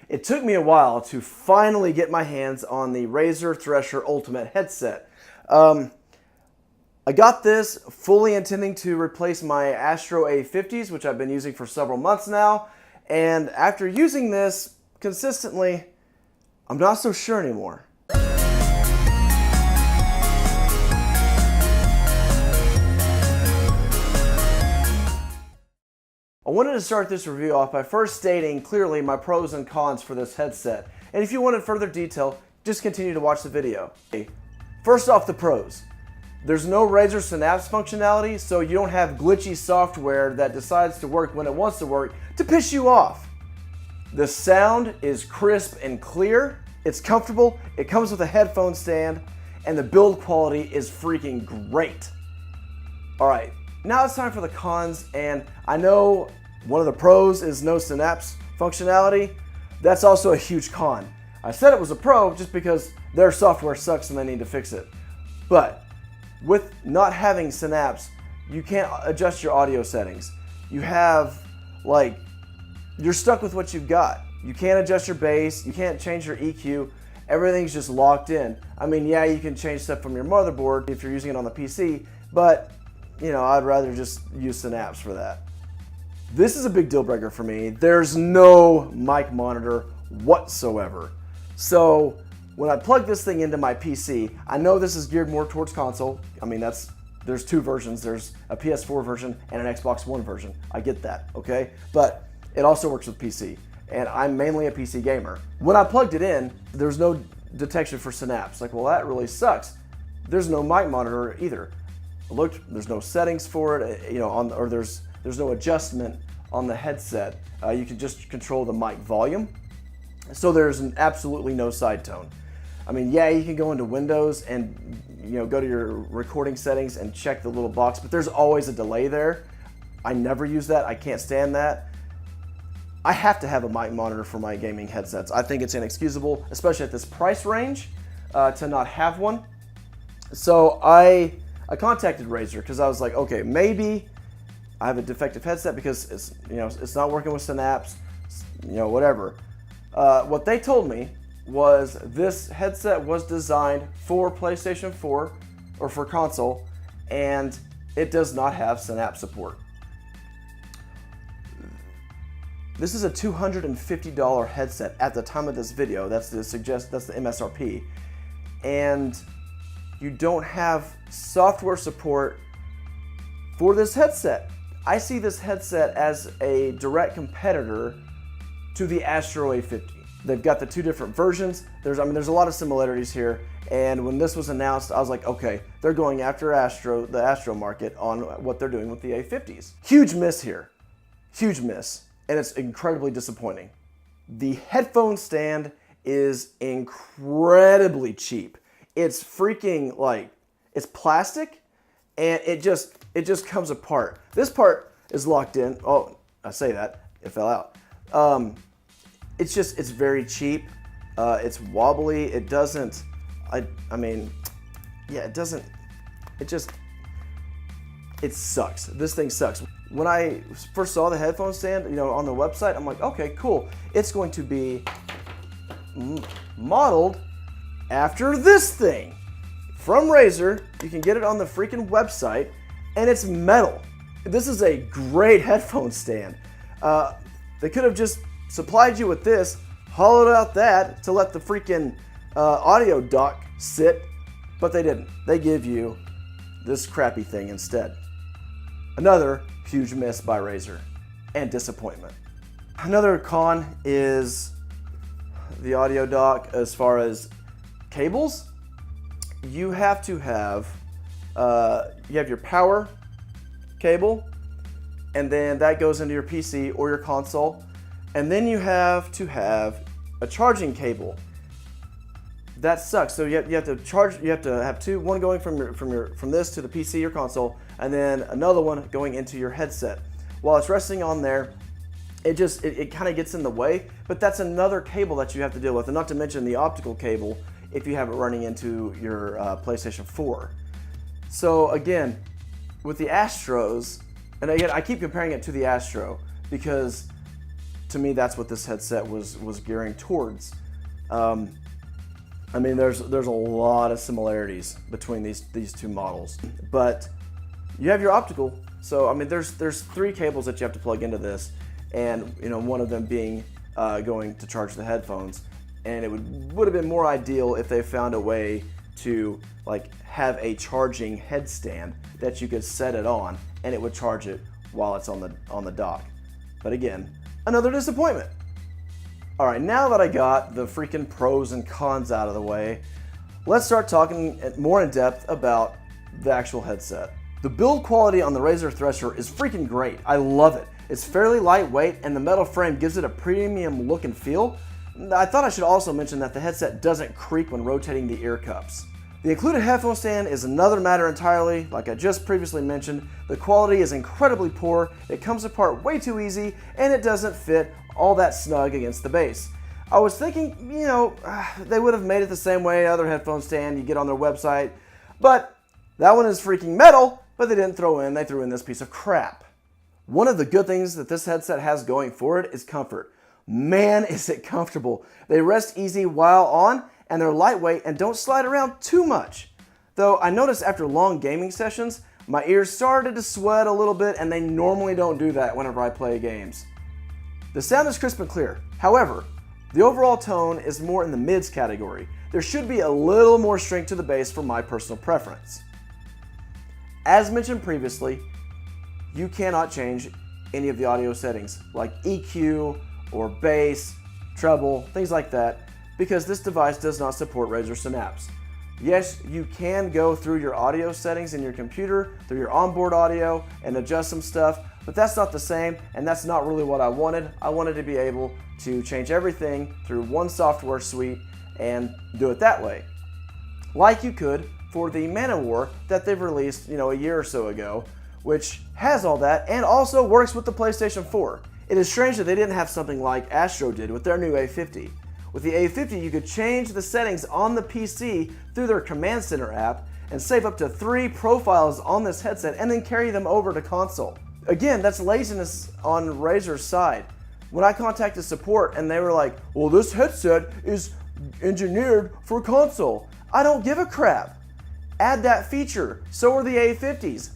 It took me a while to finally get my hands on the Razer Thresher Ultimate headset. I got this fully intending to replace my Astro A50s, which I've been using for several months now. And after using this consistently, I'm not so sure anymore. I wanted to start this review off by first stating clearly my pros and cons for this headset. And if you wanted further detail, just continue to watch the video. First off, the pros. There's no Razer Synapse functionality, so you don't have glitchy software that decides to work when it wants to work to piss you off. The sound is crisp and clear, it's comfortable, it comes with a headphone stand, and the build quality is freaking great. Alright, now it's time for the cons, and I know one of the pros is no Synapse functionality. That's also a huge con. I said it was a pro just because their software sucks and they need to fix it. But with not having Synapse, you can't adjust your audio settings. You have, you're stuck with what you've got. You can't adjust your bass, you can't change your EQ, everything's just locked in. I mean, yeah, you can change stuff from your motherboard if you're using it on the PC, but you know, I'd rather just use Synapse for that. This is a big deal breaker for me. There's no mic monitor whatsoever. So when I plug this thing into my PC, I know this is geared more towards console. I mean, there's two versions. There's a PS4 version and an Xbox One version. I get that, okay? But it also works with PC, and I'm mainly a PC gamer. When I plugged it in, there's no detection for Synapse. Like, well, that really sucks. There's no mic monitor either. I looked, there's no settings for it, you know, or there's no adjustment on the headset. You can just control the mic volume. So there's absolutely no side tone. I mean, yeah, you can go into Windows and, you know, go to your recording settings and check the little box, but there's always a delay there. I never use that. I can't stand that. I have to have a mic monitor for my gaming headsets. I think it's inexcusable, especially at this price range, to not have one. So I contacted Razer because I was like, okay, maybe I have a defective headset because it's not working with Synapse, you know, whatever. What they told me was this headset was designed for PlayStation 4 or for console, and it does not have Synapse support. This is a $250 headset at the time of this video. That's the MSRP, and you don't have software support for this headset. I see this headset as a direct competitor to the Astro A50. They've got the two different versions. There's a lot of similarities here. And when this was announced, I was like, okay, they're going after the Astro market on what they're doing with the A50s. Huge miss here, huge miss. And it's incredibly disappointing. The headphone stand is incredibly cheap. It's freaking it's plastic, and it just comes apart. This part is locked in. Oh, I say that, it fell out. It's very cheap. It's wobbly. It doesn't, it sucks. This thing sucks. When I first saw the headphone stand, you know, on the website, I'm like, okay, cool. It's going to be modeled after this thing from Razer. You can get it on the freaking website, and it's metal. This is a great headphone stand. They could have just supplied you with this, hollowed out that to let the freaking audio dock sit, but they didn't. They give you this crappy thing instead. Another huge miss by Razer, and disappointment. Another con is the audio dock. As far as cables, you have to have your power cable, and then that goes into your PC or your console, and then you have to have a charging cable. That sucks. So you have to charge. You have to have two. One going from this to the PC or console, and then another one going into your headset. While it's resting on there, it kind of gets in the way. But that's another cable that you have to deal with, and not to mention the optical cable if you have it running into your PlayStation 4. So again, with the Astros, and again I keep comparing it to the Astro because to me, that's what this headset was gearing towards. I mean, there's a lot of similarities between these two models, but you have your optical. So I mean, there's 3 cables that you have to plug into this, and you know, one of them being going to charge the headphones. And it would have been more ideal if they found a way to like have a charging headstand that you could set it on and it would charge it while it's on the dock. But again, another disappointment. All right, now that I got the freaking pros and cons out of the way, let's start talking more in depth about the actual headset. The build quality on the Razer Thresher is freaking great. I love it. It's fairly lightweight and the metal frame gives it a premium look and feel. I thought I should also mention that the headset doesn't creak when rotating the ear cups. The included headphone stand is another matter entirely. Like I just previously mentioned, the quality is incredibly poor, it comes apart way too easy, and it doesn't fit all that snug against the base. I was thinking, you know, they would have made it the same way other headphone stand you get on their website, but that one is freaking metal, but they threw in this piece of crap. One of the good things that this headset has going for it is comfort. Man, is it comfortable. They rest easy while on, and they're lightweight and don't slide around too much. Though I noticed after long gaming sessions, my ears started to sweat a little bit, and they normally don't do that whenever I play games. The sound is crisp and clear. However, the overall tone is more in the mids category. There should be a little more strength to the bass for my personal preference. As mentioned previously, you cannot change any of the audio settings like EQ or bass, treble, things like that, because this device does not support Razer Synapse. Yes, you can go through your audio settings in your computer, through your onboard audio, and adjust some stuff, but that's not the same, and that's not really what I wanted. I wanted to be able to change everything through one software suite and do it that way. Like you could for the Man-O-War that they've released, a year or so ago, which has all that and also works with the PlayStation 4. It is strange that they didn't have something like Astro did with their new A50. With the A50, you could change the settings on the PC through their Command Center app and save up to 3 profiles on this headset and then carry them over to console. Again, that's laziness on Razer's side. When I contacted support and they were like, well, this headset is engineered for console. I don't give a crap. Add that feature. So are the A50s.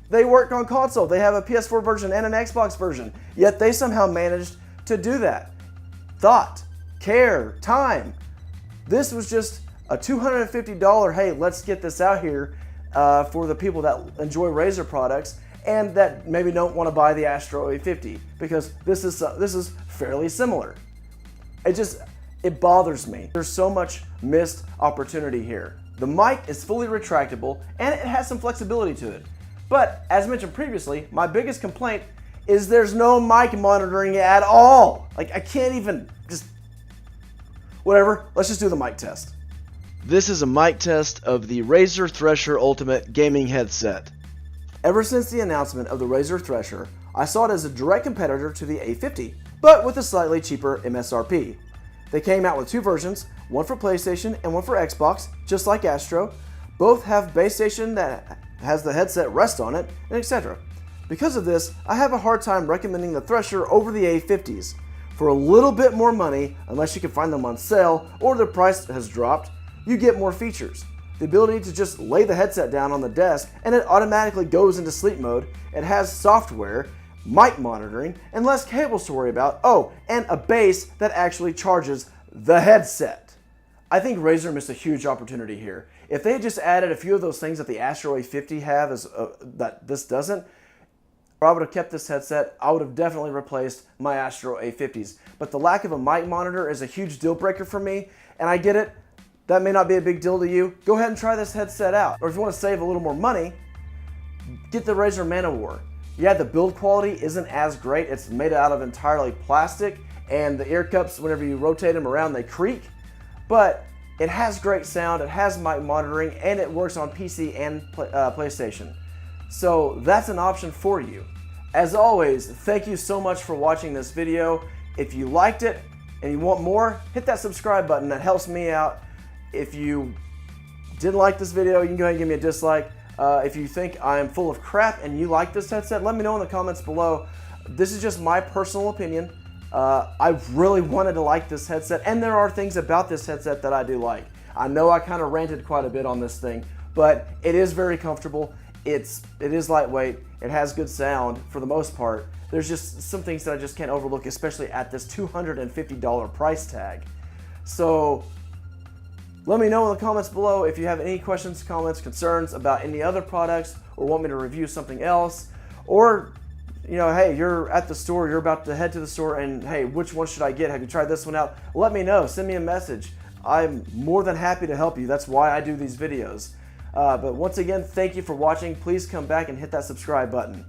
They work on console. They have a PS4 version and an Xbox version, yet they somehow managed to do that. Thought, care, time. This was just a $250, hey, let's get this out here for the people that enjoy Razer products and that maybe don't want to buy the Astro A50, because this is fairly similar. It bothers me. There's so much missed opportunity here. The mic is fully retractable and it has some flexibility to it. But as mentioned previously, my biggest complaint is there's no mic monitoring at all. Like, I can't even whatever, let's just do the mic test. This is a mic test of the Razer Thresher Ultimate gaming headset. Ever since the announcement of the Razer Thresher, I saw it as a direct competitor to the A50, but with a slightly cheaper MSRP. They came out with 2 versions, one for PlayStation and one for Xbox, just like Astro. Both have base station that has the headset rest on it, and etc. Because of this, I have a hard time recommending the Thresher over the A50s. For a little bit more money, unless you can find them on sale or the price has dropped, you get more features. The ability to just lay the headset down on the desk and it automatically goes into sleep mode. It has software, mic monitoring, and less cables to worry about. Oh, and a base that actually charges the headset. I think Razer missed a huge opportunity here. If they had just added a few of those things that the Astro A50 have that this doesn't, I would have kept this headset. I would have definitely replaced my Astro A50s. But the lack of a mic monitor is a huge deal breaker for me, and I get it. That may not be a big deal to you. Go ahead and try this headset out. Or if you want to save a little more money, get the Razer Man-O-War. Yeah, the build quality isn't as great. It's made out of entirely plastic, and the ear cups, whenever you rotate them around, they creak. But it has great sound, it has mic monitoring, and it works on PC and PlayStation. So that's an option for you. As always, thank you so much for watching this video. If you liked it and you want more, hit that subscribe button. That helps me out. If you didn't like this video, you can go ahead and give me a dislike. If you think I am full of crap and you like this headset, let me know in the comments below. This is just my personal opinion, I really wanted to like this headset, and there are things about this headset that I do like. I know I kind of ranted quite a bit on this thing, but it is very comfortable. It is lightweight. It has good sound for the most part. There's just some things that I just can't overlook, especially at this $250 price tag. So let me know in the comments below if you have any questions, comments, concerns about any other products, or want me to review something else, or you know, hey, you're at the store, you're about to head to the store, and hey, which one should I get? Have you tried this one out? Let me know. Send me a message. I'm more than happy to help you. That's why I do these videos. But once again, thank you for watching. Please come back and hit that subscribe button.